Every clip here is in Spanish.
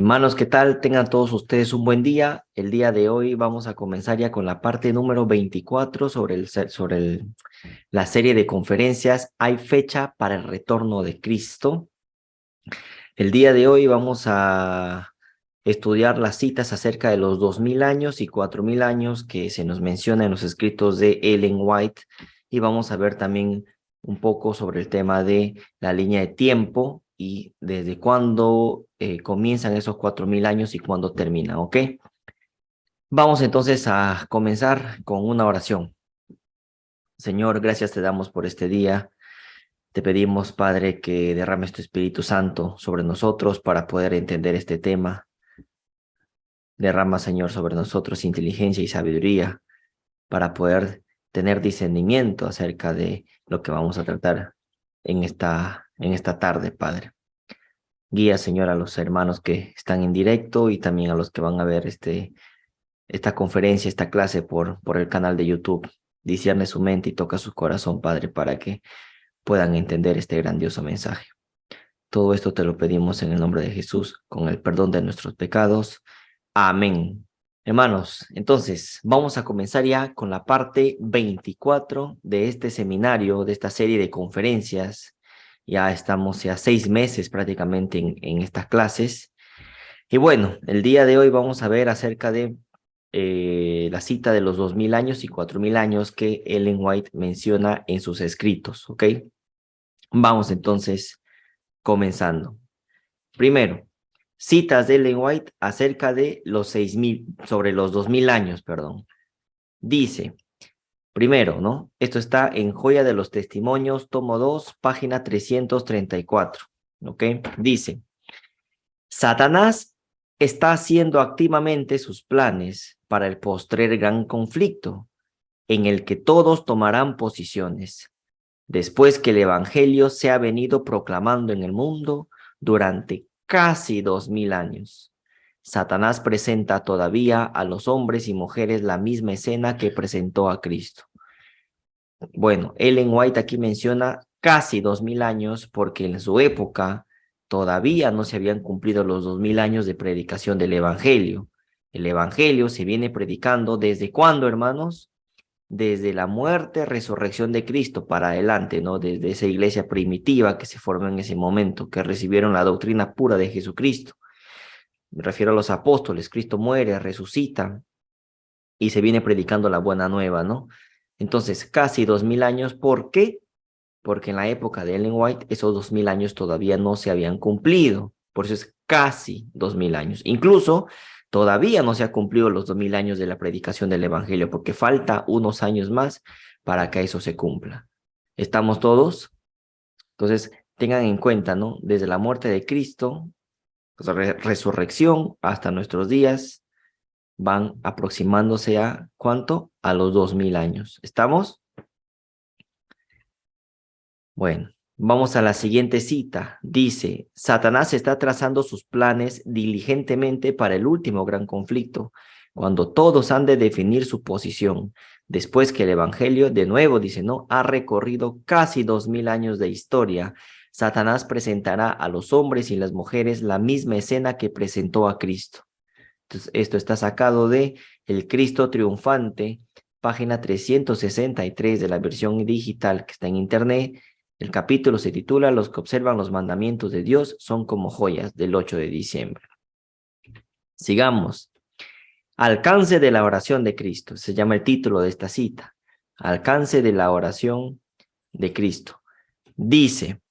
Hermanos, ¿qué tal? Tengan todos ustedes un buen día. El día de hoy vamos a comenzar ya con la parte número 24 la serie de conferencias. Hay fecha para el retorno de Cristo. El día de hoy vamos a estudiar las citas acerca de los 2000 años y 4000 años que se nos menciona en los escritos de Ellen White, y vamos a ver también un poco sobre el tema de la línea de tiempo y desde cuándo comienzan esos 4000 años y cuándo termina, ¿ok? Vamos entonces a comenzar con una oración. Señor, gracias te damos por este día. Te pedimos, Padre, que derrames tu Espíritu Santo sobre nosotros para poder entender este tema. Derrama, Señor, sobre nosotros inteligencia y sabiduría para poder tener discernimiento acerca de lo que vamos a tratar en esta tarde, Padre. Guía, Señor, a los hermanos que están en directo y también a los que van a ver esta conferencia, esta clase por el canal de YouTube. Discierne su mente y toca su corazón, Padre, para que puedan entender este grandioso mensaje. Todo esto te lo pedimos en el nombre de Jesús, con el perdón de nuestros pecados. Amén. Hermanos, entonces vamos a comenzar ya con la parte 24 de este seminario, de esta serie de conferencias. Ya estamos ya 6 meses prácticamente en estas clases. Y bueno, el día de hoy vamos a ver acerca de la cita de los 2000 años y 4000 años que Ellen White menciona en sus escritos, ¿ok? Vamos entonces comenzando. Primero, citas de Ellen White acerca de los 6000, sobre los 2000 años, perdón. Dice, primero, ¿no? Esto está en Joya de los Testimonios, tomo 2, página 334, ¿ok? Dice, Satanás está haciendo activamente sus planes para el postrer gran conflicto, en el que todos tomarán posiciones, después que el Evangelio se ha venido proclamando en el mundo durante casi 2000 años. Satanás presenta todavía a los hombres y mujeres la misma escena que presentó a Cristo. Bueno, Ellen White aquí menciona casi 2000 años porque en su época todavía no se habían cumplido los 2000 años de predicación del Evangelio. El Evangelio se viene predicando ¿desde cuándo, hermanos? Desde la muerte, resurrección de Cristo para adelante, ¿no? Desde esa iglesia primitiva que se formó en ese momento, que recibieron la doctrina pura de Jesucristo. Me refiero a los apóstoles. Cristo muere, resucita y se viene predicando la buena nueva, ¿no? Entonces, casi 2000 años. ¿Por qué? Porque en la época de Ellen White esos 2000 años todavía no se habían cumplido. Por eso es casi 2000 años. Incluso todavía no se ha cumplido los 2000 años de la predicación del Evangelio, porque falta unos años más para que eso se cumpla. ¿Estamos todos? Entonces, tengan en cuenta, ¿no? Desde la muerte de Cristo, resurrección hasta nuestros días, van aproximándose a ¿cuánto? A los 2000 años. ¿Estamos? Bueno, vamos a la siguiente cita. Dice, Satanás está trazando sus planes diligentemente para el último gran conflicto, cuando todos han de definir su posición, después que el Evangelio, de nuevo dice, ¿no? Ha recorrido casi 2000 años de historia. Satanás presentará a los hombres y las mujeres la misma escena que presentó a Cristo. Entonces, esto está sacado de El Cristo Triunfante, página 363 de la versión digital que está en internet. El capítulo se titula Los que observan los mandamientos de Dios son como joyas, del 8 de diciembre. Sigamos. Alcance de la oración de Cristo. Se llama el título de esta cita. Alcance de la oración de Cristo. Dice,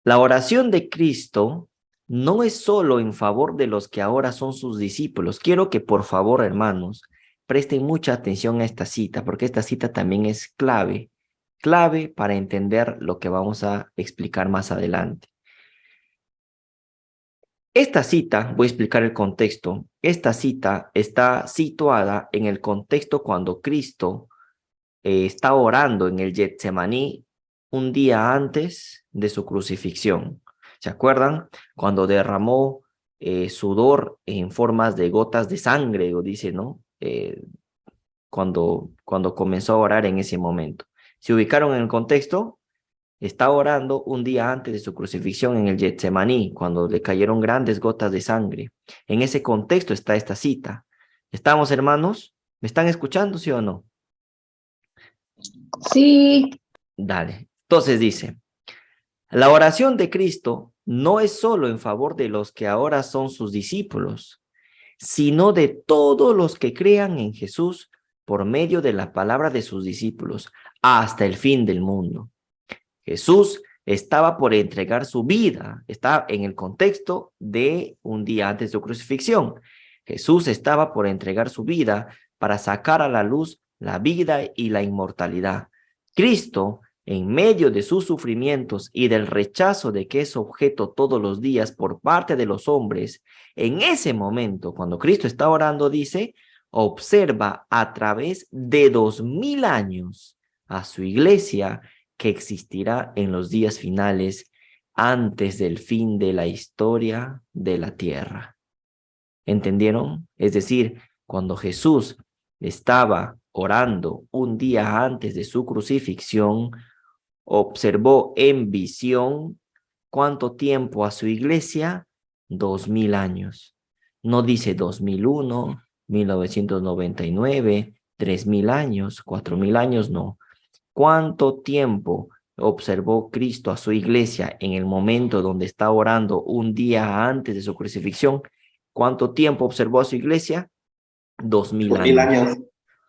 la oración de Cristo no es solo en favor de los que ahora son sus discípulos. Quiero que por favor, hermanos, presten mucha atención a esta cita, porque esta cita también es clave para entender lo que vamos a explicar más adelante. Esta cita, voy a explicar el contexto. Esta cita está situada en el contexto cuando Cristo está orando en el Getsemaní un día antes de su crucifixión. ¿Se acuerdan? Cuando derramó sudor en formas de gotas de sangre, o dice, ¿no? Cuando comenzó a orar en ese momento. ¿Se ubicaron en el contexto? está orando un día antes de su crucifixión en el Getsemaní, cuando le cayeron grandes gotas de sangre. En ese contexto está esta cita. ¿Estamos, hermanos? ¿Me están escuchando, sí o no? Sí. Dale. Entonces dice, la oración de Cristo no es solo en favor de los que ahora son sus discípulos, sino de todos los que crean en Jesús por medio de la palabra de sus discípulos hasta el fin del mundo. Jesús estaba por entregar su vida, está en el contexto de un día antes de su crucifixión. Jesús estaba por entregar su vida para sacar a la luz la vida y la inmortalidad. Cristo, en medio de sus sufrimientos y del rechazo de que es objeto todos los días por parte de los hombres, en ese momento, cuando Cristo está orando, dice, observa a través de 2000 años a su iglesia que existirá en los días finales antes del fin de la historia de la tierra. ¿Entendieron? Es decir, cuando Jesús estaba orando un día antes de su crucifixión, observó en visión cuánto tiempo a su iglesia, 2000 años. No dice 2001, 1999, 3000 años, 4000 años, no. ¿Cuánto tiempo observó Cristo a su iglesia en el momento donde está orando un día antes de su crucifixión? ¿Cuánto tiempo observó a su iglesia? 2000 2000 años. años.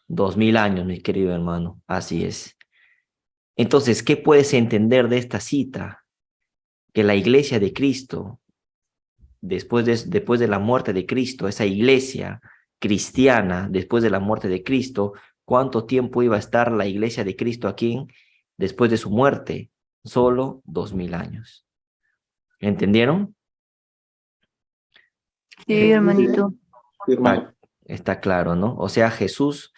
2000 años, mi querido hermano. Así es. Entonces, ¿qué puedes entender de esta cita? Que la iglesia de Cristo, después de la muerte de Cristo, esa iglesia cristiana, después de la muerte de Cristo, ¿cuánto tiempo iba a estar la iglesia de Cristo aquí después de su muerte? Solo 2000 años. ¿Entendieron? Sí, hermanito. Sí, hermano. Está claro, ¿no? O sea, Jesús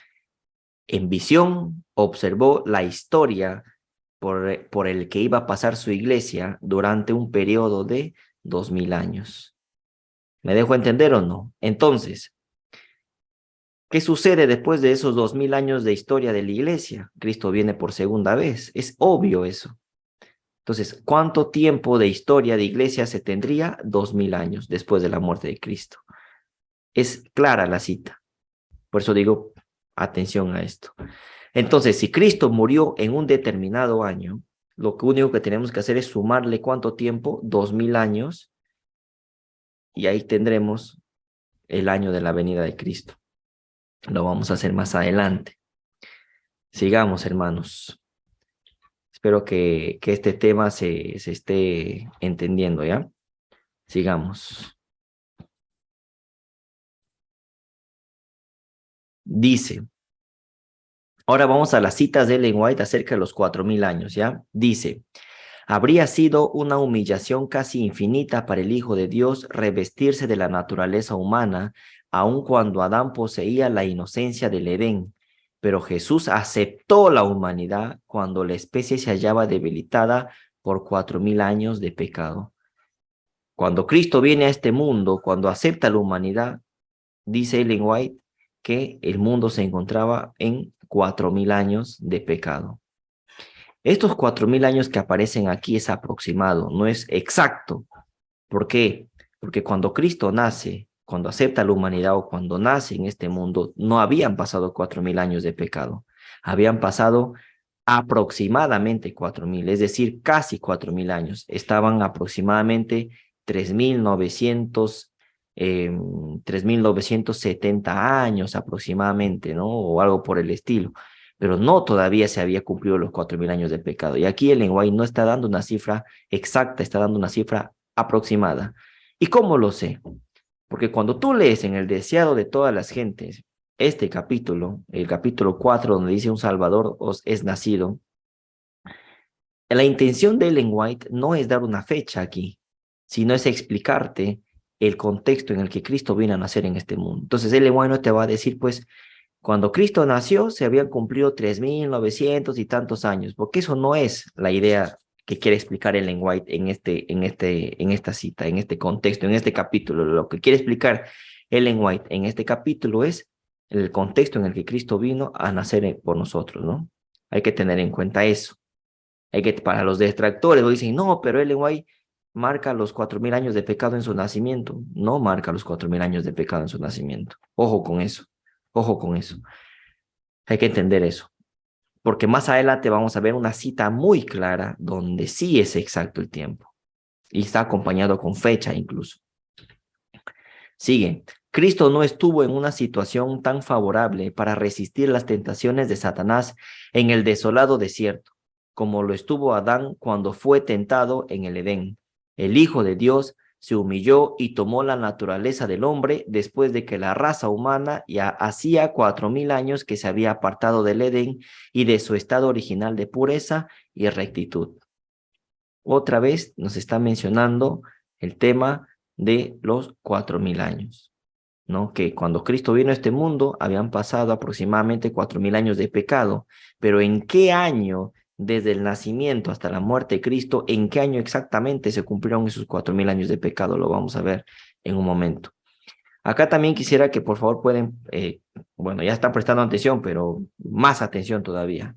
en visión observó la historia por el que iba a pasar su iglesia durante un periodo de 2000 años. ¿Me dejo entender o no? Entonces, ¿qué sucede después de esos 2000 años de historia de la iglesia? Cristo viene por segunda vez. Es obvio eso. Entonces, ¿cuánto tiempo de historia de iglesia se tendría? 2000 años después de la muerte de Cristo. Es clara la cita. Por eso digo, atención a esto. Entonces, si Cristo murió en un determinado año, lo único que tenemos que hacer es sumarle ¿cuánto tiempo? 2000 años. Y ahí tendremos el año de la venida de Cristo. Lo vamos a hacer más adelante. Sigamos, hermanos. Espero que este tema se esté entendiendo, ¿ya? Sigamos. Dice, ahora vamos a las citas de Ellen White acerca de los 4000 años, ¿ya? Dice, habría sido una humillación casi infinita para el Hijo de Dios revestirse de la naturaleza humana, aun cuando Adán poseía la inocencia del Edén. Pero Jesús aceptó la humanidad cuando la especie se hallaba debilitada por 4000 años de pecado. Cuando Cristo viene a este mundo, cuando acepta la humanidad, dice Ellen White que el mundo se encontraba en 4000 años de pecado. Estos 4000 años que aparecen aquí es aproximado, no es exacto. ¿Por qué? Porque cuando Cristo nace, cuando acepta la humanidad o cuando nace en este mundo, no habían pasado 4000 años de pecado. Habían pasado aproximadamente 4000, es decir, casi 4000 años. Estaban aproximadamente 3900, 3970 años aproximadamente, ¿no? O algo por el estilo. Pero no todavía se había cumplido los 4000 años de pecado. Y aquí el lenguaje no está dando una cifra exacta, está dando una cifra aproximada. ¿Y cómo lo sé? Porque cuando tú lees en el deseado de todas las gentes, este capítulo, el capítulo 4, donde dice un Salvador os es nacido, la intención de Ellen White no es dar una fecha aquí, sino es explicarte el contexto en el que Cristo vino a nacer en este mundo. Entonces Ellen White no te va a decir, pues, cuando Cristo nació se habían cumplido 3900 y tantos años, porque eso no es la idea que quiere explicar Ellen White en esta cita, en este contexto, en este capítulo. Lo que quiere explicar Ellen White en este capítulo es el contexto en el que Cristo vino a nacer por nosotros, ¿no? Hay que tener en cuenta eso. Para los detractores, dicen, no, pero Ellen White marca los 4.000 años de pecado en su nacimiento. No marca los 4.000 años de pecado en su nacimiento. Ojo con eso. Ojo con eso. Hay que entender eso. Porque más adelante vamos a ver una cita muy clara donde sí es exacto el tiempo. Y está acompañado con fecha incluso. Sigue. Cristo no estuvo en una situación tan favorable para resistir las tentaciones de Satanás en el desolado desierto, como lo estuvo Adán cuando fue tentado en el Edén. El Hijo de Dios se humilló y tomó la naturaleza del hombre después de que la raza humana ya hacía 4.000 años que se había apartado del Edén y de su estado original de pureza y rectitud. Otra vez nos está mencionando el tema de los 4.000 años, ¿no? Que cuando Cristo vino a este mundo habían pasado aproximadamente 4.000 años de pecado, pero ¿en qué año, desde el nacimiento hasta la muerte de Cristo, en qué año exactamente se cumplieron esos 4.000 años de pecado? Lo vamos a ver en un momento. Acá también quisiera que por favor pueden, bueno, ya están prestando atención, pero más atención todavía.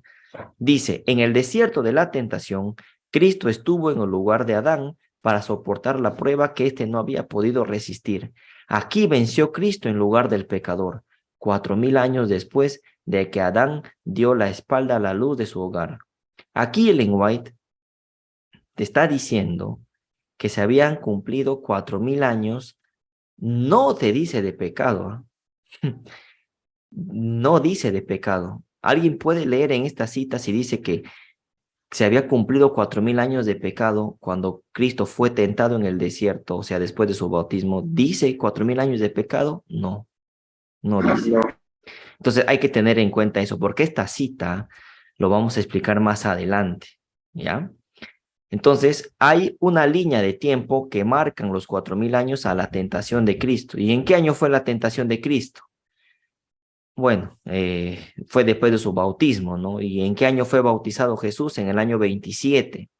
Dice, en el desierto de la tentación, Cristo estuvo en el lugar de Adán para soportar la prueba que éste no había podido resistir. Aquí venció Cristo en lugar del pecador, 4.000 años después de que Adán dio la espalda a la luz de su hogar. Aquí Ellen White te está diciendo que se habían cumplido 4.000 años, no te dice de pecado, ¿eh? No dice de pecado. Alguien puede leer en esta cita si dice que se había cumplido 4.000 años de pecado cuando Cristo fue tentado en el desierto, o sea, después de su bautismo. ¿Dice 4.000 años de pecado? No, no dice. Entonces hay que tener en cuenta eso, porque esta cita lo vamos a explicar más adelante, ¿ya? Entonces hay una línea de tiempo que marcan los 4.000 años a la tentación de Cristo. ¿Y en qué año fue la tentación de Cristo? Bueno, fue después de su bautismo, ¿no? ¿Y en qué año fue bautizado Jesús? En el año 27.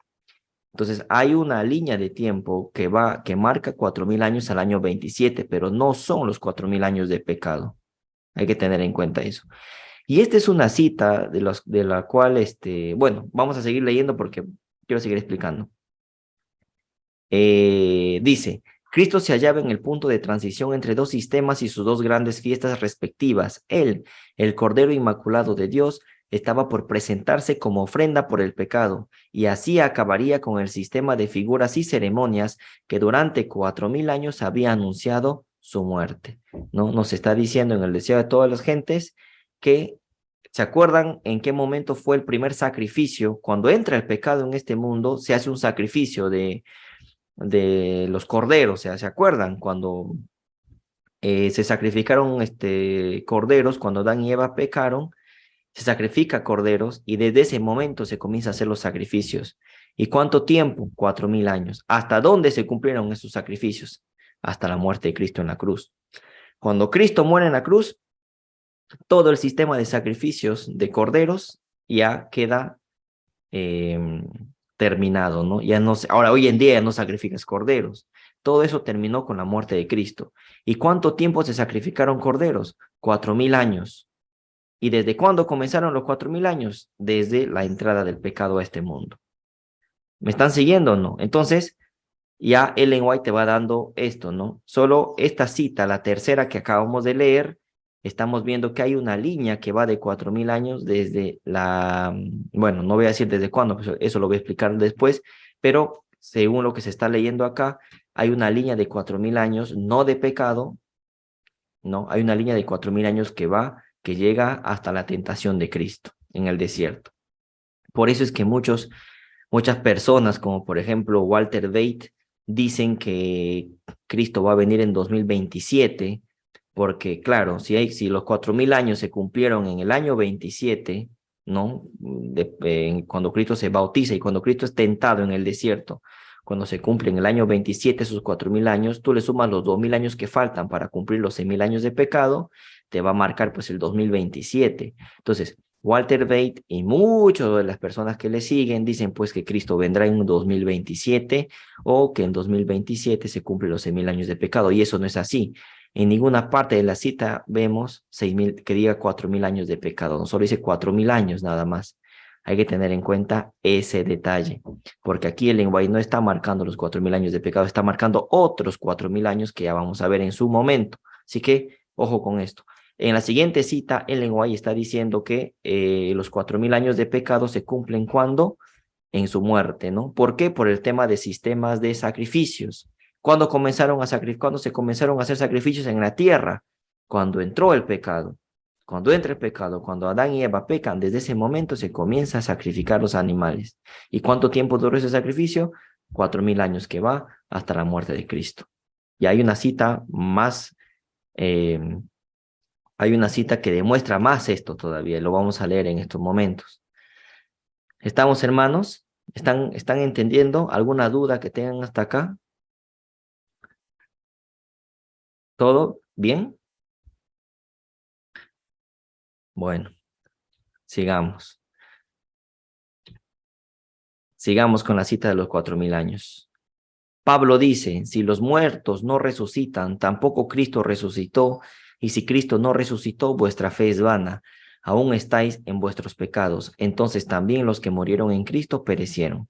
Entonces, hay una línea de tiempo que marca 4.000 años al año 27, pero no son los 4.000 años de pecado. Hay que tener en cuenta eso. Y esta es una cita de la cual, bueno, vamos a seguir leyendo porque quiero seguir explicando. Dice, Cristo se hallaba en el punto de transición entre dos sistemas y sus dos grandes fiestas respectivas. Él, el Cordero Inmaculado de Dios, estaba por presentarse como ofrenda por el pecado, y así acabaría con el sistema de figuras y ceremonias que durante 4.000 años había anunciado su muerte. ¿No? Nos está diciendo en el deseo de todas las gentes que, ¿se acuerdan en qué momento fue el primer sacrificio? Cuando entra el pecado en este mundo, se hace un sacrificio de los corderos, o sea, ¿se acuerdan? Cuando se sacrificaron corderos, cuando Adán y Eva pecaron, se sacrifica corderos y desde ese momento se comienza a hacer los sacrificios. ¿Y cuánto tiempo? 4.000 años. ¿Hasta dónde se cumplieron esos sacrificios? Hasta la muerte de Cristo en la cruz. Cuando Cristo muere en la cruz, todo el sistema de sacrificios de corderos ya queda terminado, ¿no? Ya no, ahora, hoy en día ya no sacrificas corderos. Todo eso terminó con la muerte de Cristo. ¿Y cuánto tiempo se sacrificaron corderos? 4.000 años. ¿Y desde cuándo comenzaron los 4.000 años? Desde la entrada del pecado a este mundo. ¿Me están siguiendo o no? Entonces, ya Ellen White te va dando esto, ¿no? Solo esta cita, la tercera que acabamos de leer, estamos viendo que hay una línea que va de 4.000 años desde bueno, no voy a decir desde cuándo, pues eso lo voy a explicar después, pero según lo que se está leyendo acá, hay una línea de 4.000 años, no de pecado, ¿no? Hay una línea de 4.000 años que llega hasta la tentación de Cristo en el desierto. Por eso es que muchas personas, como por ejemplo Walter Bate, dicen que Cristo va a venir en 2027, porque claro, si los 4.000 años se cumplieron en el año 27, ¿no? Cuando Cristo se bautiza y cuando Cristo es tentado en el desierto, cuando se cumple en el año 27 esos 4.000 años, tú le sumas los 2.000 años que faltan para cumplir los 6.000 años de pecado, te va a marcar pues el 2027. Entonces, Walter Bate y muchas de las personas que le siguen dicen pues que Cristo vendrá en 2027 o que en 2027 se cumplen los 6.000 años de pecado, y eso no es así. En ninguna parte de la cita vemos 6.000, que diga 4.000 años de pecado, no solo dice 4.000 años nada más. Hay que tener en cuenta ese detalle, porque aquí el lenguaje no está marcando los 4.000 años de pecado, está marcando otros 4.000 años que ya vamos a ver en su momento. Así que, ojo con esto. En la siguiente cita, el lenguaje está diciendo que los 4.000 años de pecado se cumplen cuando en su muerte, ¿no? ¿Por qué? Por el tema de sistemas de sacrificios. ¿Cuándo cuándo se comenzaron a hacer sacrificios en la tierra? Cuando entró el pecado. Cuando entra el pecado, cuando Adán y Eva pecan, desde ese momento se comienza a sacrificar los animales. ¿Y cuánto tiempo duró ese sacrificio? 4.000 años que va hasta la muerte de Cristo. Y hay una cita más, eh, hay una cita que demuestra más esto todavía, y lo vamos a leer en estos momentos. ¿Estamos, hermanos? ¿Están entendiendo? ¿Alguna duda que tengan hasta acá? ¿Todo bien? Bueno, sigamos. Sigamos con la cita de los 4.000 años. Pablo dice, si los muertos no resucitan, tampoco Cristo resucitó, y si Cristo no resucitó, vuestra fe es vana. Aún estáis en vuestros pecados. Entonces también los que murieron en Cristo perecieron.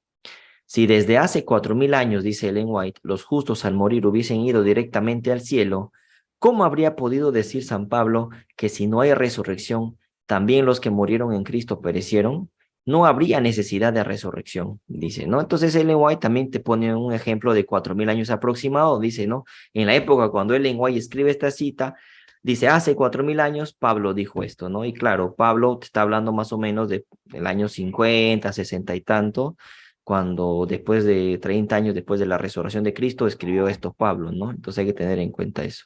Si desde hace 4.000 años, dice Ellen White, los justos al morir hubiesen ido directamente al cielo, ¿cómo habría podido decir San Pablo que si no hay resurrección, también los que murieron en Cristo perecieron? No habría necesidad de resurrección, dice, ¿no? Entonces Ellen White también te pone un ejemplo de 4.000 años aproximado, dice, ¿no? En la época cuando Ellen White escribe esta cita, dice, hace 4.000 años Pablo dijo esto, ¿no? Y claro, Pablo te está hablando más o menos del año 50, 60 y tanto, cuando después de 30 años después de la resurrección de Cristo escribió esto Pablo, ¿no? Entonces hay que tener en cuenta eso.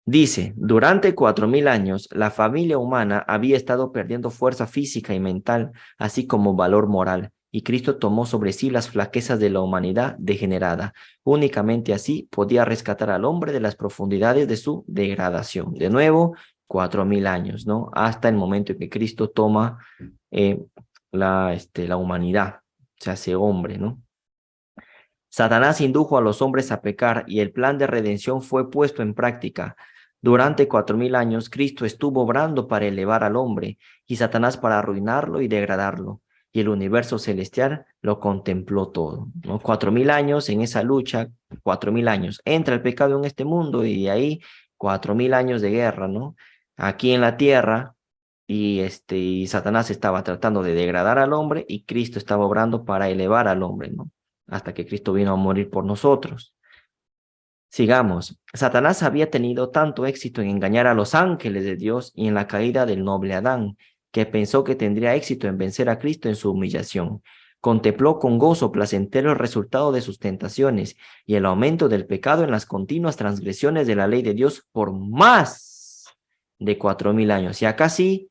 Dice, durante 4.000 años, la familia humana había estado perdiendo fuerza física y mental, así como valor moral, y Cristo tomó sobre sí las flaquezas de la humanidad degenerada. Únicamente así podía rescatar al hombre de las profundidades de su degradación. De nuevo, 4.000 años, ¿no? Hasta el momento en que Cristo toma la humanidad, se hace hombre, ¿no? Satanás indujo a los hombres a pecar y el plan de redención fue puesto en práctica. Durante 4.000 años, Cristo estuvo obrando para elevar al hombre y Satanás para arruinarlo y degradarlo. Y el universo celestial lo contempló todo, ¿no? 4.000 años en esa lucha, 4.000 años. Entra el pecado en este mundo y de ahí 4.000 años de guerra, ¿no? Aquí en la tierra y Satanás estaba tratando de degradar al hombre y Cristo estaba obrando para elevar al hombre, ¿no? Hasta que Cristo vino a morir por nosotros. Sigamos. Satanás había tenido tanto éxito en engañar a los ángeles de Dios y en la caída del noble Adán, que pensó que tendría éxito en vencer a Cristo en su humillación. Contempló con gozo placentero el resultado de sus tentaciones y el aumento del pecado en las continuas transgresiones de la ley de Dios por más de 4.000 años. Y acá sí,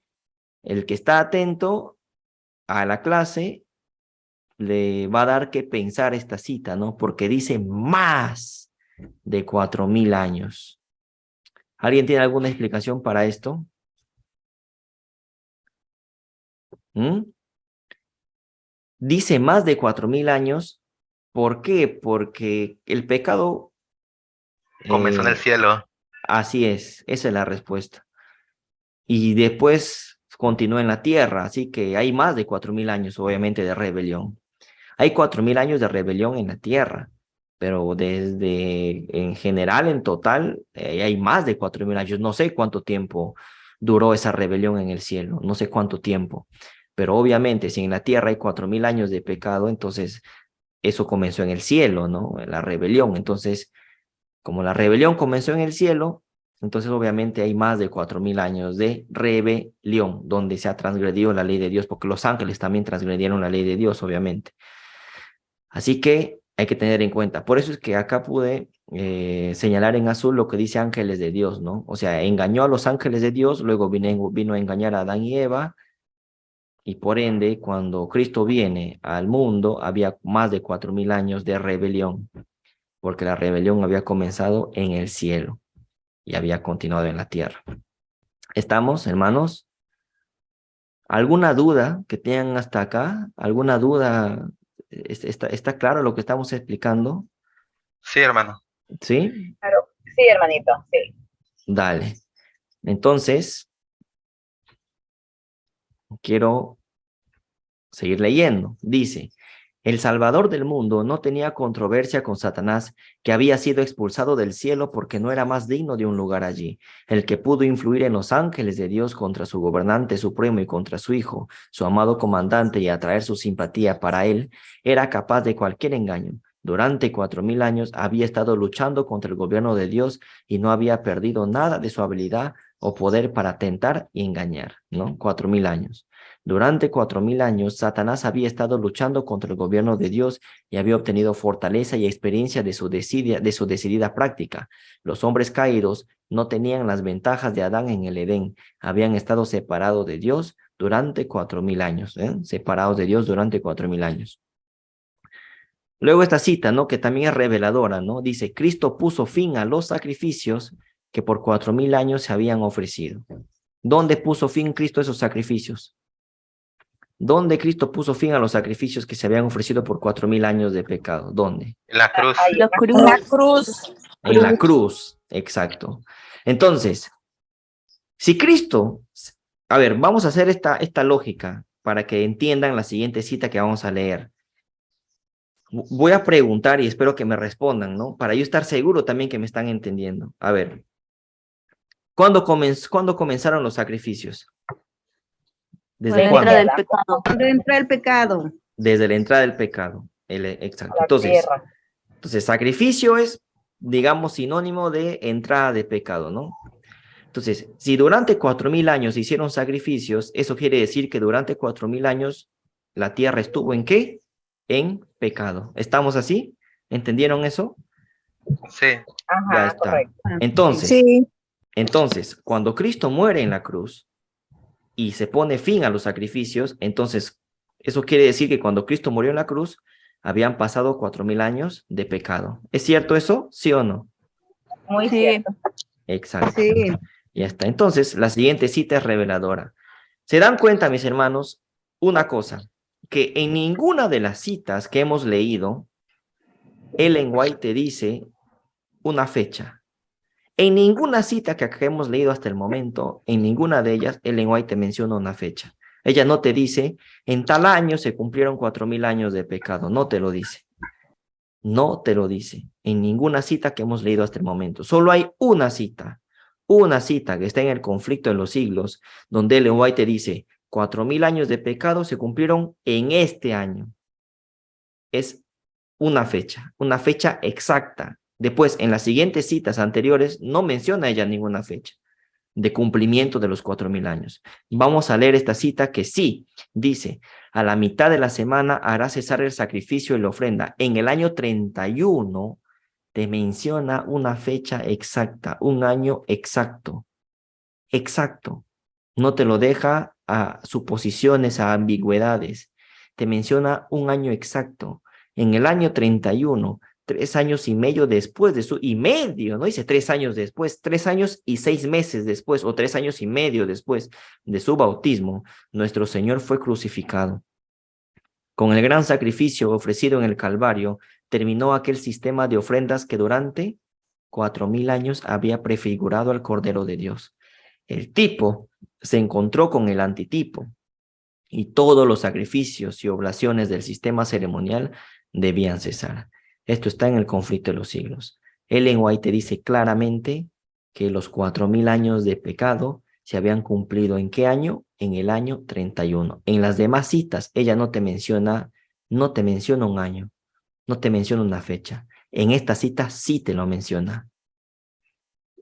el que está atento a la clase le va a dar que pensar esta cita, ¿no? Porque dice más de 4.000 años. ¿Alguien tiene alguna explicación para esto? ¿Mm? Dice más de 4.000 años. ¿Por qué? Porque el pecado, Comenzó en el cielo. así es, esa es la respuesta. Y después continúa en la tierra, así que hay más de 4.000 años, obviamente, de rebelión. Hay 4.000 años de rebelión en la tierra, pero en general, en total, hay más de 4.000 años. No sé cuánto tiempo duró esa rebelión en el cielo, no sé cuánto tiempo, pero obviamente si en la tierra hay 4.000 años de pecado, entonces eso comenzó en el cielo, ¿no? La rebelión. Entonces, como la rebelión comenzó en el cielo, entonces obviamente hay más de 4.000 años de rebelión, donde se ha transgredido la ley de Dios, porque los ángeles también transgredieron la ley de Dios, obviamente. Así que hay que tener en cuenta. Por eso es que acá pude señalar en azul lo que dice ángeles de Dios, ¿no? O sea, engañó a los ángeles de Dios, luego vino a engañar a Adán y Eva, y por ende, cuando Cristo viene al mundo, había más de 4.000 años de rebelión, porque la rebelión había comenzado en el cielo y había continuado en la tierra. ¿Estamos, hermanos? ¿Alguna duda que tengan hasta acá? ¿Alguna duda? ¿Está claro lo que estamos explicando? Sí, hermano. ¿Sí? Claro. Sí, hermanito, sí. Dale. Entonces, quiero seguir leyendo. Dice, el Salvador del mundo no tenía controversia con Satanás, que había sido expulsado del cielo porque no era más digno de un lugar allí. El que pudo influir en los ángeles de Dios contra su gobernante supremo y contra su hijo, su amado comandante, y atraer su simpatía para él, era capaz de cualquier engaño. Durante 4000 años había estado luchando contra el gobierno de Dios y no había perdido nada de su habilidad o poder para tentar y engañar, ¿no? 4000 años. Durante 4000 años, Satanás había estado luchando contra el gobierno de Dios y había obtenido fortaleza y experiencia de su decidida práctica. Los hombres caídos no tenían las ventajas de Adán en el Edén. Habían estado separados de Dios durante 4000 años, separados de Dios durante 4000 años. Luego esta cita, ¿no? Que también es reveladora, ¿no? Dice, Cristo puso fin a los sacrificios que por 4000 años se habían ofrecido. ¿Dónde puso fin Cristo a esos sacrificios? ¿Dónde Cristo puso fin a los sacrificios que se habían ofrecido por 4000 años de pecado? ¿Dónde? En la cruz. La cruz. En la cruz, exacto. Entonces, si Cristo, a ver, vamos a hacer esta lógica para que entiendan la siguiente cita que vamos a leer. Voy a preguntar y espero que me respondan, ¿no? Para yo estar seguro también que me están entendiendo. A ver, ¿cuándo comenzaron los sacrificios? ¿Desde Con la cuándo? entrada del pecado. Cuando entra el pecado. Desde la entrada del pecado. Exacto. La tierra. Entonces, sacrificio es, digamos, sinónimo de entrada de pecado, ¿no? Entonces, si durante 4000 años hicieron sacrificios, eso quiere decir que durante 4000 años la tierra estuvo ¿en qué? En pecado. ¿Estamos así? ¿Entendieron eso? Sí. Ya Ajá, está. correcto. Entonces, Sí. entonces, cuando Cristo muere en la cruz y se pone fin a los sacrificios, entonces eso quiere decir que cuando Cristo murió en la cruz, habían pasado 4000 años de pecado. ¿Es cierto eso? ¿Sí o no? Muy Sí. cierto. Exacto. Sí. Ya está. Entonces, la siguiente cita es reveladora. ¿Se dan cuenta, mis hermanos? Una cosa, que en ninguna de las citas que hemos leído, Ellen White te dice una fecha. En ninguna cita que hemos leído hasta el momento, en ninguna de ellas, Ellen White te menciona una fecha. Ella no te dice, en tal año se cumplieron 4000 años de pecado. No te lo dice. No te lo dice. En ninguna cita que hemos leído hasta el momento. Solo hay una cita que está en el conflicto de los siglos, donde Ellen White te dice, 4000 años de pecado se cumplieron en este año. Es una fecha exacta. Después, en las siguientes citas anteriores, no menciona ella ninguna fecha de cumplimiento de los 4000 años. Vamos a leer esta cita que sí, dice, a la mitad de la semana hará cesar el sacrificio y la ofrenda. En el año 31 te menciona una fecha exacta, un año exacto. Exacto. No te lo deja a suposiciones, a ambigüedades. Te menciona un año exacto. En el año 31, 3 años y medio después de no dice 3 años después, 3 años y 6 meses después, o 3 años y medio después de su bautismo, nuestro Señor fue crucificado. Con el gran sacrificio ofrecido en el Calvario, terminó aquel sistema de ofrendas que durante 4000 años había prefigurado al Cordero de Dios. El tipo se encontró con el antitipo y todos los sacrificios y oblaciones del sistema ceremonial debían cesar. Esto está en el conflicto de los siglos. Ellen White dice claramente que los 4000 años de pecado se habían cumplido ¿en qué año? En el año 31. En las demás citas ella no te menciona un año, no te menciona una fecha. En esta cita sí te lo menciona.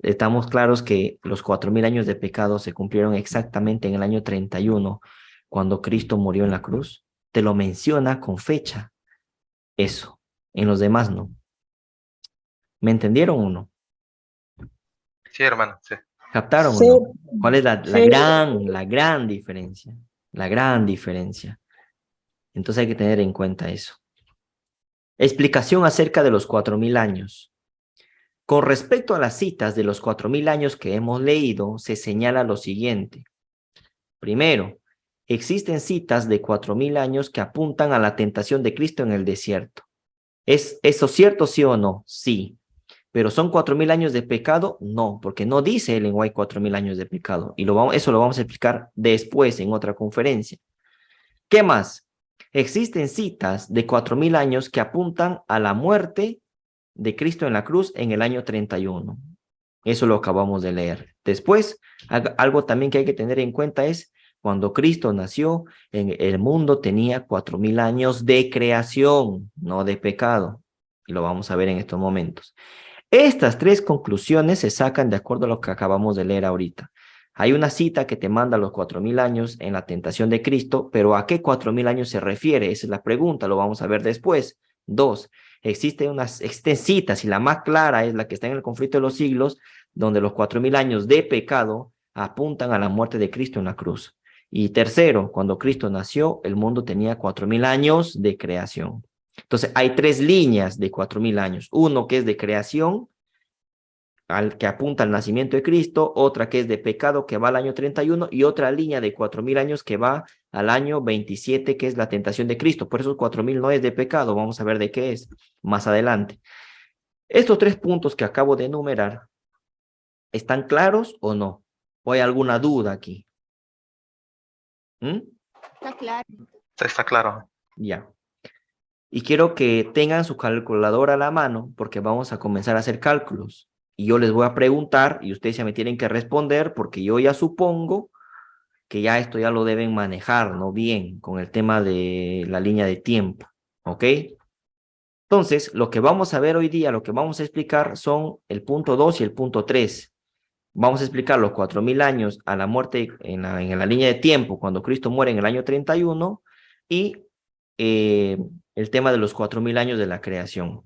Estamos claros que los 4000 años de pecado se cumplieron exactamente en el año 31, cuando Cristo murió en la cruz. Te lo menciona con fecha. Eso. En los demás no. ¿Me entendieron o no? Sí, hermano. Sí. ¿Captaron Sí. o no? ¿Cuál es la Sí. gran diferencia? La gran diferencia. Entonces hay que tener en cuenta eso. Explicación acerca de los 4000 años. Con respecto a las citas de los 4000 años que hemos leído, se señala lo siguiente. Primero, existen citas de 4000 años que apuntan a la tentación de Cristo en el desierto. ¿Es eso cierto, sí o no? Sí. ¿Pero son 4000 años de pecado? No, porque no dice Ellen White 4000 años de pecado. Y eso lo vamos a explicar después en otra conferencia. ¿Qué más? Existen citas de 4000 años que apuntan a la muerte de Cristo en la cruz en el año 31. Eso lo acabamos de leer. Después, algo también que hay que tener en cuenta es cuando Cristo nació, el mundo tenía 4000 años de creación, no de pecado. Y lo vamos a ver en estos momentos. Estas tres conclusiones se sacan de acuerdo a lo que acabamos de leer ahorita. Hay una cita que te manda los 4000 años en la tentación de Cristo, pero ¿a qué 4000 años se refiere? Esa es la pregunta, lo vamos a ver después. 2. Existen citas y la más clara es la que está en el conflicto de los siglos, donde los 4000 años de pecado apuntan a la muerte de Cristo en la cruz. Y tercero, cuando Cristo nació, el mundo tenía 4000 años de creación. Entonces, hay tres líneas de 4000 años. Uno que es de creación, que apunta al nacimiento de Cristo, otra que es de pecado, que va al año 31, y otra línea de 4000 años que va al año 27, que es la tentación de Cristo. Por eso 4000 no es de pecado, vamos a ver de qué es más adelante. Estos tres puntos que acabo de enumerar, ¿están claros o no? ¿O hay alguna duda aquí? Está claro. Está claro. Ya. Y quiero que tengan su calculadora a la mano porque vamos a comenzar a hacer cálculos. Y yo les voy a preguntar y ustedes ya me tienen que responder porque yo ya supongo que ya esto ya lo deben manejar, ¿no? Bien, con el tema de la línea de tiempo, ¿ok? Entonces, lo que vamos a ver hoy día, lo que vamos a explicar son el punto 2 y el punto 3. Vamos a explicar los 4000 años a la muerte en la línea de tiempo, cuando Cristo muere en el año 31, y el tema de los 4000 años de la creación.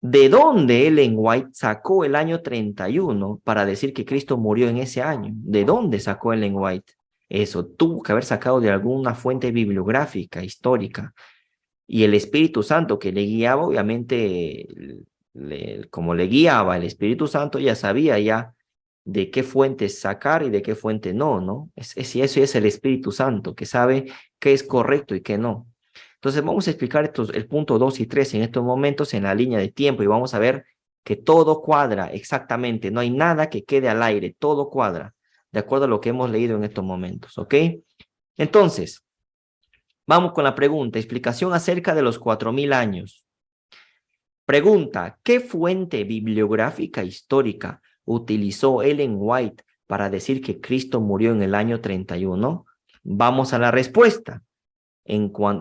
¿De dónde Ellen White sacó el año 31 para decir que Cristo murió en ese año? ¿De dónde sacó Ellen White? Eso tuvo que haber sacado de alguna fuente bibliográfica, histórica. Y el Espíritu Santo que le guiaba, obviamente, como le guiaba el Espíritu Santo, ya sabía ya de qué fuentes sacar y de qué fuente no, ¿no? Eso es el Espíritu Santo, que sabe qué es correcto y qué no. Entonces vamos a explicar el punto 2 y 3 en estos momentos en la línea de tiempo y vamos a ver que todo cuadra exactamente, no hay nada que quede al aire, todo cuadra, de acuerdo a lo que hemos leído en estos momentos, ¿ok? Entonces, vamos con la pregunta, explicación acerca de los 4000 años. Pregunta, ¿qué fuente bibliográfica histórica utilizó Ellen White para decir que Cristo murió en el año 31? Vamos a la respuesta.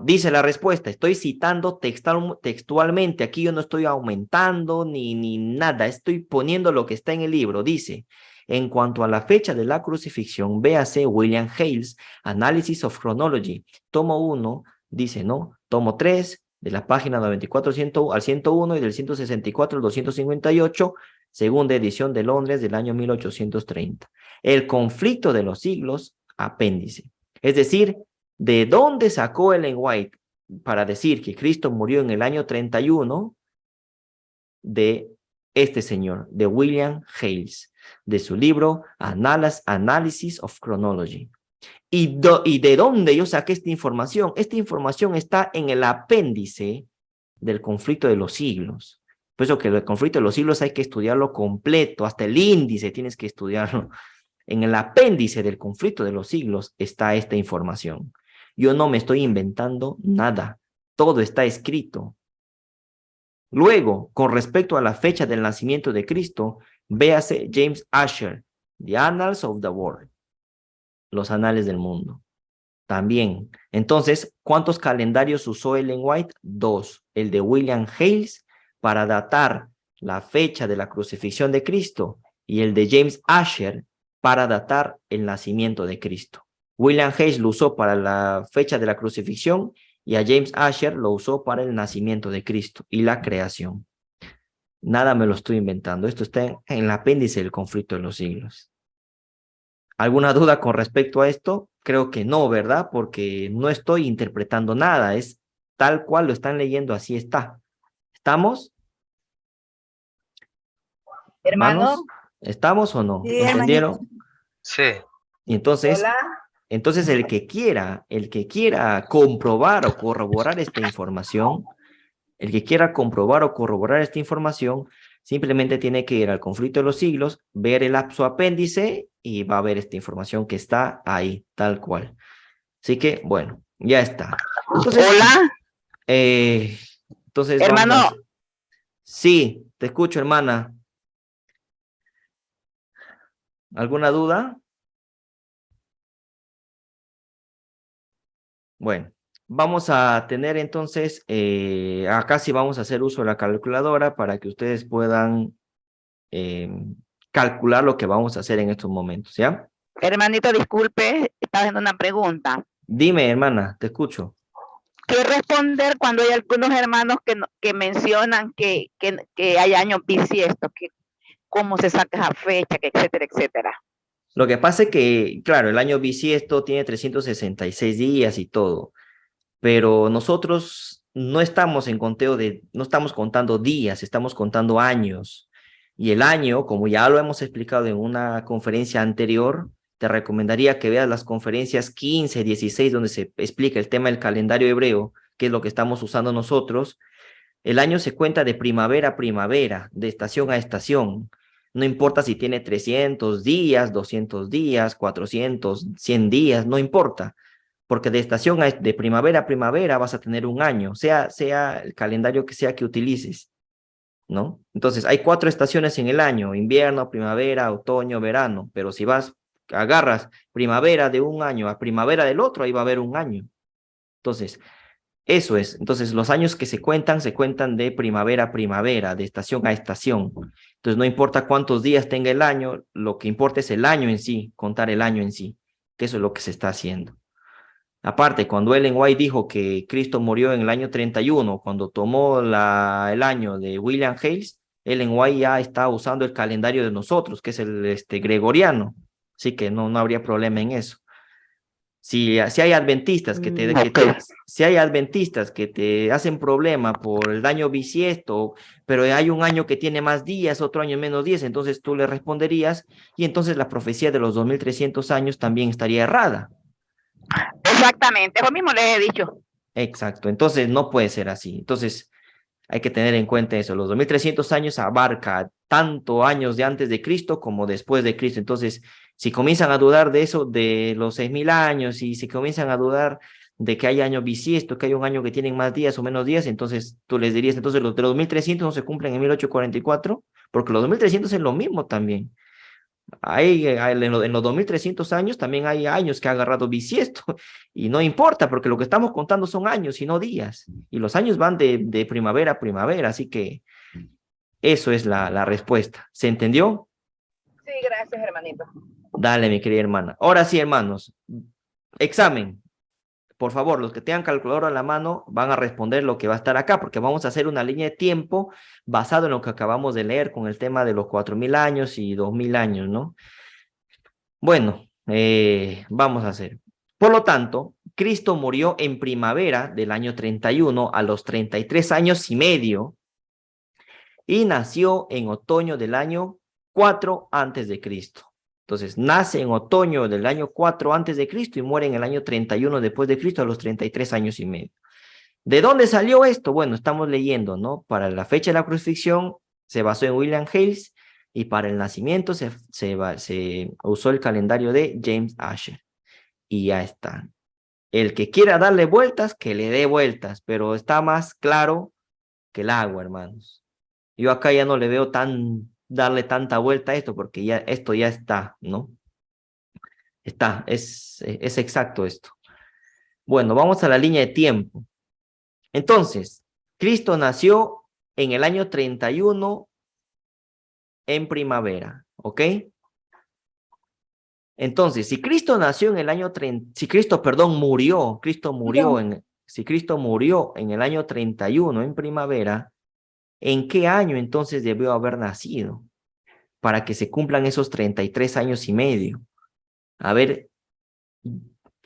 Dice la respuesta, estoy citando textualmente, aquí yo no estoy aumentando ni nada, estoy poniendo lo que está en el libro. Dice, en cuanto a la fecha de la crucifixión, véase William Hales, Analysis of Chronology, tomo 1, dice, ¿no? Tomo 3, de la página 94 al 101 y del 164 al 258, segunda edición de Londres del año 1830. El conflicto de los siglos, apéndice. Es decir, ¿de dónde sacó Ellen White para decir que Cristo murió en el año 31? De este señor, de William Hales, de su libro Analysis of Chronology. ¿Y de dónde yo saqué esta información? Esta información está en el apéndice del conflicto de los siglos. Por eso que el conflicto de los siglos hay que estudiarlo completo, hasta el índice tienes que estudiarlo. En el apéndice del conflicto de los siglos está esta información. Yo no me estoy inventando nada. Todo está escrito. Luego, con respecto a la fecha del nacimiento de Cristo, véase James Asher, The Annals of the World, los anales del mundo. También. Entonces, ¿cuántos calendarios usó Ellen White? 2. El de William Hales para datar la fecha de la crucifixión de Cristo y el de James Asher para datar el nacimiento de Cristo. William Hales lo usó para la fecha de la crucifixión y a James Asher lo usó para el nacimiento de Cristo y la creación. Nada me lo estoy inventando. Esto está en el apéndice del conflicto de los siglos. ¿Alguna duda con respecto a esto? Creo que no, ¿verdad? Porque no estoy interpretando nada. Es tal cual lo están leyendo, así está. ¿Estamos? Hermano. ¿Estamos o no? Sí, ¿Entendieron? hermanito. Sí. Y entonces... Hola. Entonces, el que quiera comprobar o corroborar esta información, simplemente tiene que ir al conflicto de los siglos, ver su apéndice y va a ver esta información que está ahí, tal cual. Así que, bueno, ya está. Entonces, Hola, entonces vamos hermano. Sí, te escucho, hermana. ¿Alguna duda? Bueno, vamos a tener entonces, acá sí vamos a hacer uso de la calculadora para que ustedes puedan eh, calcular lo que vamos a hacer en estos momentos, ¿ya? Hermanito, disculpe, estaba haciendo una pregunta. Dime, hermana, te escucho. ¿Qué responder cuando hay algunos hermanos que mencionan que hay años bisiestos, que cómo se saca esa fecha, que etcétera, etcétera? Lo que pasa es que, claro, el año bisiesto tiene 366 días y todo, pero nosotros no estamos en conteo no estamos contando días, estamos contando años. Y el año, como ya lo hemos explicado en una conferencia anterior, te recomendaría que veas las conferencias 15, 16, donde se explica el tema del calendario hebreo, que es lo que estamos usando nosotros. El año se cuenta de primavera a primavera, de estación a estación. No importa si tiene 300 días, 200 días, 400, 100 días, no importa, porque de estación de primavera a primavera vas a tener un año, sea el calendario que sea que utilices, ¿no? Entonces, hay 4 estaciones en el año: invierno, primavera, otoño, verano, pero si agarras primavera de un año a primavera del otro, ahí va a haber un año. Entonces, eso es. Entonces, los años que se cuentan de primavera a primavera, de estación a estación. Entonces, no importa cuántos días tenga el año, lo que importa es el año en sí, contar el año en sí, que eso es lo que se está haciendo. Aparte, cuando Ellen White dijo que Cristo murió en el año 31, cuando tomó el año de William Hales, Ellen White ya está usando el calendario de nosotros, que es el gregoriano. Así que no habría problema en eso. Si hay adventistas si hay adventistas que te hacen problema por el año bisiesto, pero hay un año que tiene más días, otro año menos días, entonces tú le responderías y entonces la profecía de los 2300 años también estaría errada. Exactamente, eso mismo les he dicho. Exacto, entonces no puede ser así. Entonces hay que tener en cuenta eso. Los 2300 años abarca tanto años de antes de Cristo como después de Cristo. Entonces, si comienzan a dudar de eso, de los 6000 años, y si comienzan a dudar de que hay años bisiestos, que hay un año que tienen más días o menos días, entonces tú les dirías, entonces los de los 2300 no se cumplen en 1844, porque los 2300 es lo mismo también. En los 2300 años también hay años que ha agarrado bisiesto y no importa porque lo que estamos contando son años y no días y los años van de primavera a primavera, así que eso es la respuesta. ¿Se entendió? Sí, gracias, hermanito. Dale, mi querida hermana. Ahora sí, hermanos, examen. Por favor, los que tengan calculadora a la mano van a responder lo que va a estar acá, porque vamos a hacer una línea de tiempo basado en lo que acabamos de leer con el tema de los 4000 años y 2000 años, ¿no? Bueno, vamos a hacer. Por lo tanto, Cristo murió en primavera del año 31 a los 33 años y medio y nació en otoño del año 4 antes de Cristo. Entonces, nace en otoño del año 4 antes de Cristo y muere en el año 31 después de Cristo a los 33 años y medio. ¿De dónde salió esto? Bueno, estamos leyendo, ¿no? Para la fecha de la crucifixión se basó en William Hales y para el nacimiento se usó el calendario de James Asher. Y ya está. El que quiera darle vueltas, que le dé vueltas, pero está más claro que el agua, hermanos. Yo acá ya no le veo darle tanta vuelta a esto, porque ya esto ya está, ¿no? Es exacto esto. Bueno, vamos a la línea de tiempo. Entonces, Cristo nació en el año 31 en primavera, ¿ok? Entonces, si Cristo nació en el año 30, si Cristo, perdón, si Cristo murió en el año 31 en primavera, ¿en qué año entonces debió haber nacido? Para que se cumplan esos 33 años y medio. A ver,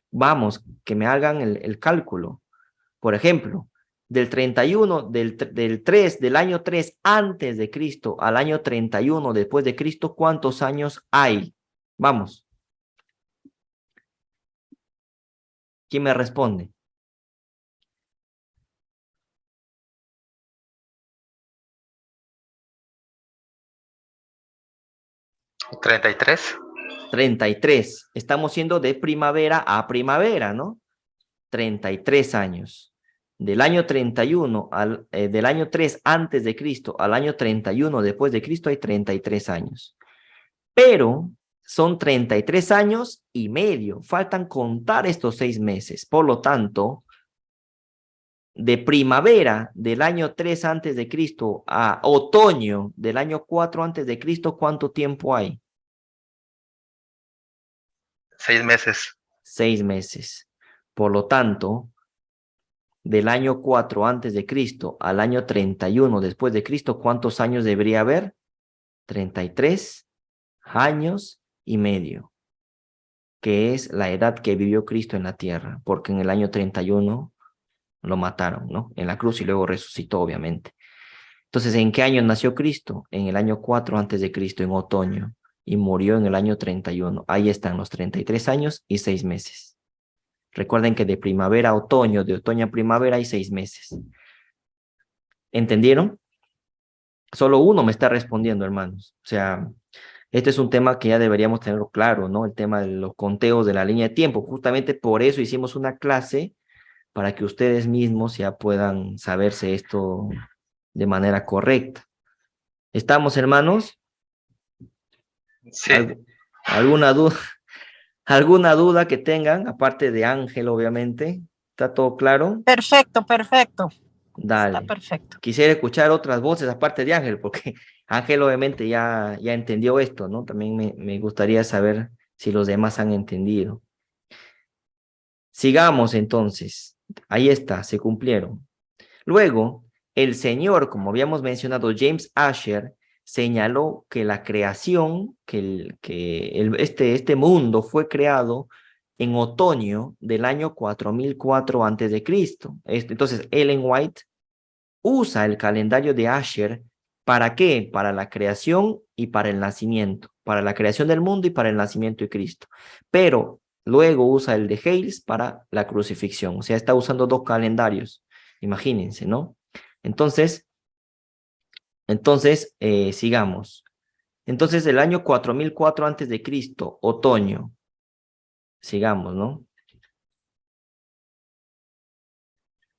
vamos, que me hagan el cálculo. Por ejemplo, del 31, del año 3 antes de Cristo al año 31 después de Cristo, ¿cuántos años hay? Vamos, ¿quién me responde? 33. 33. Estamos siendo de primavera a primavera, ¿no? 33 años. Del año 31 del año 3 antes de Cristo al año 31 después de Cristo hay 33 años. Pero son 33 años y medio. Faltan contar estos 6 meses. Por lo tanto, de primavera del año 3 antes de Cristo a otoño del año 4 antes de Cristo, ¿cuánto tiempo hay? 6 meses. 6 meses. Por lo tanto, del año 4 antes de Cristo al año 31 después de Cristo, ¿cuántos años debería haber? 33 años y medio, que es la edad que vivió Cristo en la tierra, porque en el año 31 lo mataron, ¿no? En la cruz y luego resucitó, obviamente. Entonces, ¿en qué año nació Cristo? En el año 4 antes de Cristo, en otoño, y murió en el año 31. Ahí están los 33 años y 6 meses. Recuerden que de primavera a otoño, de otoño a primavera hay 6 meses. ¿Entendieron? Solo uno me está respondiendo, hermanos. O sea, este es un tema que ya deberíamos tenerlo claro, ¿no? El tema de los conteos de la línea de tiempo. Justamente por eso hicimos una clase para que ustedes mismos ya puedan saberse esto de manera correcta. ¿Estamos, hermanos? Sí. ¿Alguna duda? ¿Alguna duda que tengan, aparte de Ángel, obviamente? ¿Está todo claro? Perfecto, perfecto. Dale. Está perfecto. Quisiera escuchar otras voces aparte de Ángel, porque Ángel obviamente ya entendió esto, ¿no? También me gustaría saber si los demás han entendido. Sigamos entonces. Ahí está, se cumplieron. Luego, el Señor, como habíamos mencionado, James Asher, señaló que la creación, este mundo fue creado en otoño del año 4004 antes de Cristo. Entonces, Ellen White usa el calendario de Asher, ¿para qué? Para la creación y para el nacimiento, para la creación del mundo y para el nacimiento de Cristo. Pero luego usa el de Hales para la crucifixión, o sea, está usando dos calendarios, imagínense, ¿no? Entonces, sigamos. Entonces, el año 4004 antes de Cristo, otoño, sigamos, ¿no?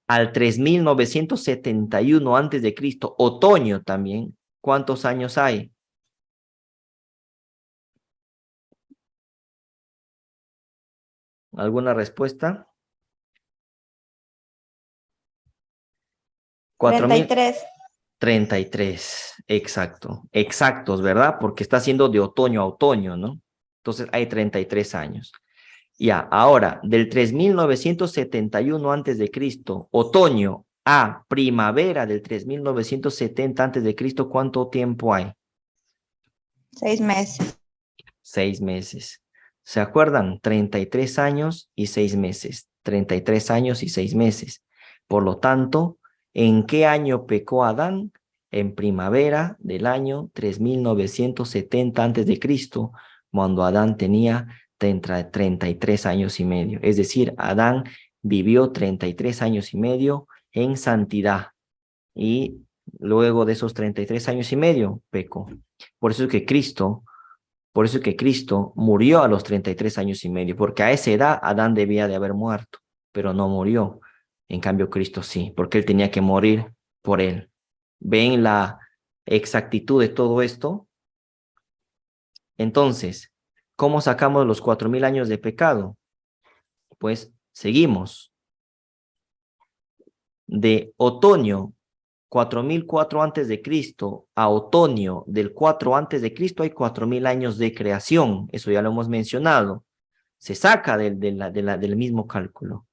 Al 3971 antes de Cristo, otoño también, ¿cuántos años hay? ¿Alguna respuesta? 33. 33, exacto. Exactos, ¿verdad? Porque está siendo de otoño a otoño, ¿no? Entonces hay 33 años. Ya, ahora, del 3971 antes de Cristo, otoño a primavera del 3970 antes de Cristo, ¿cuánto tiempo hay? 6 meses. 6 meses. ¿Se acuerdan? 33 años y 6 meses. 33 años y 6 meses. Por lo tanto, ¿en qué año pecó Adán? En primavera del año 3970 antes de Cristo, cuando Adán tenía 33 años y medio. Es decir, Adán vivió 33 años y medio en santidad. Y luego de esos 33 años y medio, pecó. Por eso es que Cristo murió a los 33 años y medio, porque a esa edad Adán debía de haber muerto, pero no murió. En cambio, Cristo sí, porque él tenía que morir por él. ¿Ven la exactitud de todo esto? Entonces, ¿cómo sacamos los 4000 años de pecado? Pues seguimos. De otoño 4004 antes de Cristo a otoño del 4 antes de Cristo hay 4000 años de creación. Eso ya lo hemos mencionado. Se saca del mismo cálculo.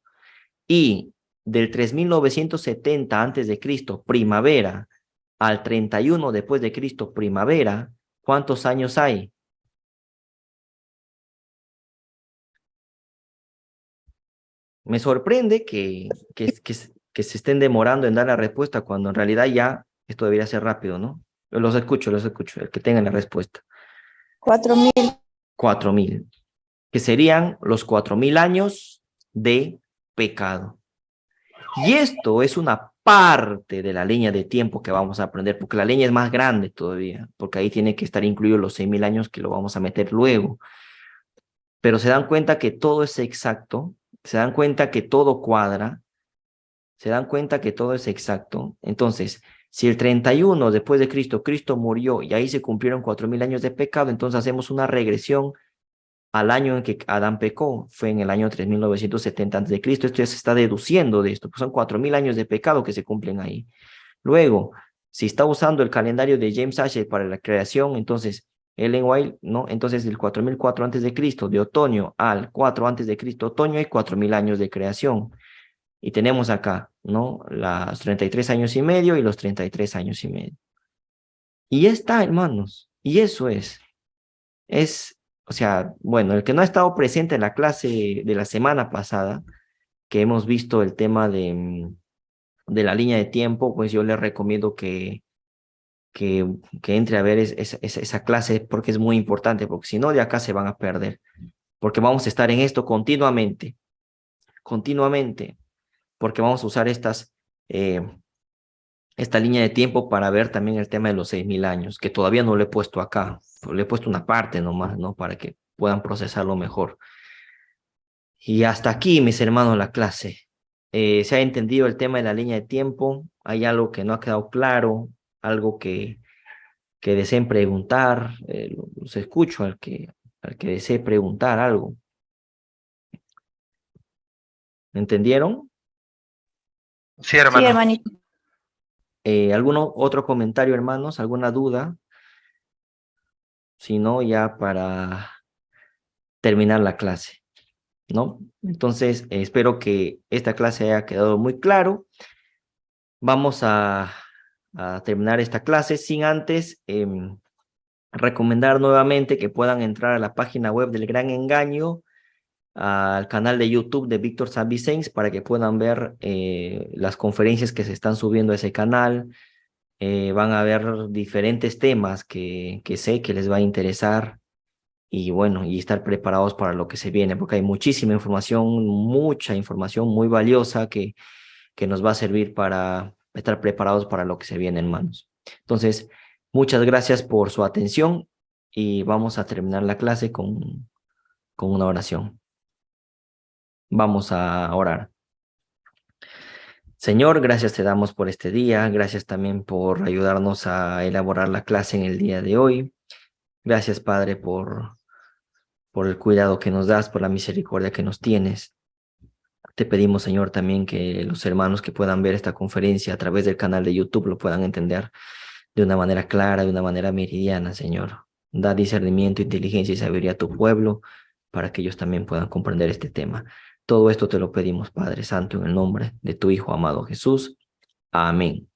Y del 3970 antes de Cristo, primavera, al 31 después de Cristo, primavera, ¿cuántos años hay? Me sorprende que se estén demorando en dar la respuesta cuando en realidad ya esto debería ser rápido, ¿no? Los escucho, el que tenga la respuesta. 4000. 4000, que serían los 4000 años de pecado. Y esto es una parte de la línea de tiempo que vamos a aprender, porque la línea es más grande todavía, porque ahí tiene que estar incluidos los 6000 años que lo vamos a meter luego. Pero se dan cuenta que todo es exacto, Se dan cuenta que todo cuadra, se dan cuenta que todo es exacto. Entonces, si el 31 después de Cristo, Cristo murió y ahí se cumplieron 4000 años de pecado, entonces hacemos una regresión al año en que Adán pecó, fue en el año 3970 a.C. Esto ya se está deduciendo de esto, pues son 4000 años de pecado que se cumplen ahí. Luego, si está usando el calendario de James Ashley para la creación, entonces Ellen White, ¿no? Entonces del 4004 antes de Cristo, de otoño al 4 antes de Cristo, otoño hay 4000 años de creación. Y tenemos acá, ¿no? Los 33 años y medio y los 33 años y medio. Y ya está, hermanos. Y eso o sea, bueno, el que no ha estado presente en la clase de la semana pasada, que hemos visto el tema de la línea de tiempo, pues yo le recomiendo que entre a ver esa clase porque es muy importante, porque si no, de acá se van a perder. Porque vamos a estar en esto continuamente, porque vamos a usar esta línea de tiempo para ver también el tema de los 6000 años, que todavía no lo he puesto acá, le he puesto una parte nomás, ¿no? Para que puedan procesarlo mejor. Y hasta aquí, mis hermanos, la clase. ¿Se ha entendido el tema de la línea de tiempo? ¿Hay algo que no ha quedado claro? ¿Algo que deseen preguntar? Los escucho al que desee preguntar algo. ¿Entendieron? Sí, hermano. Sí, hermanito. ¿Algún otro comentario, hermanos? ¿Alguna duda? Si no, ya para terminar la clase, ¿no? Entonces, espero que esta clase haya quedado muy claro. Vamos a terminar esta clase sin antes recomendar nuevamente que puedan entrar a la página web del Gran Engaño, al canal de YouTube de Víctor San Vicens, para que puedan ver las conferencias que se están subiendo a ese canal. Van a ver diferentes temas que sé que les va a interesar y bueno, y estar preparados para lo que se viene, porque hay muchísima información, mucha información muy valiosa que nos va a servir para estar preparados para lo que se viene, hermanos. Entonces, muchas gracias por su atención y vamos a terminar la clase con una oración. Vamos a orar. Señor, gracias te damos por este día, gracias también por ayudarnos a elaborar la clase en el día de hoy. Gracias, Padre, por el cuidado que nos das, por la misericordia que nos tienes. Te pedimos, Señor, también que los hermanos que puedan ver esta conferencia a través del canal de YouTube lo puedan entender de una manera clara, de una manera meridiana, Señor. Da discernimiento, inteligencia y sabiduría a tu pueblo para que ellos también puedan comprender este tema. Todo esto te lo pedimos, Padre Santo, en el nombre de tu Hijo amado Jesús. Amén.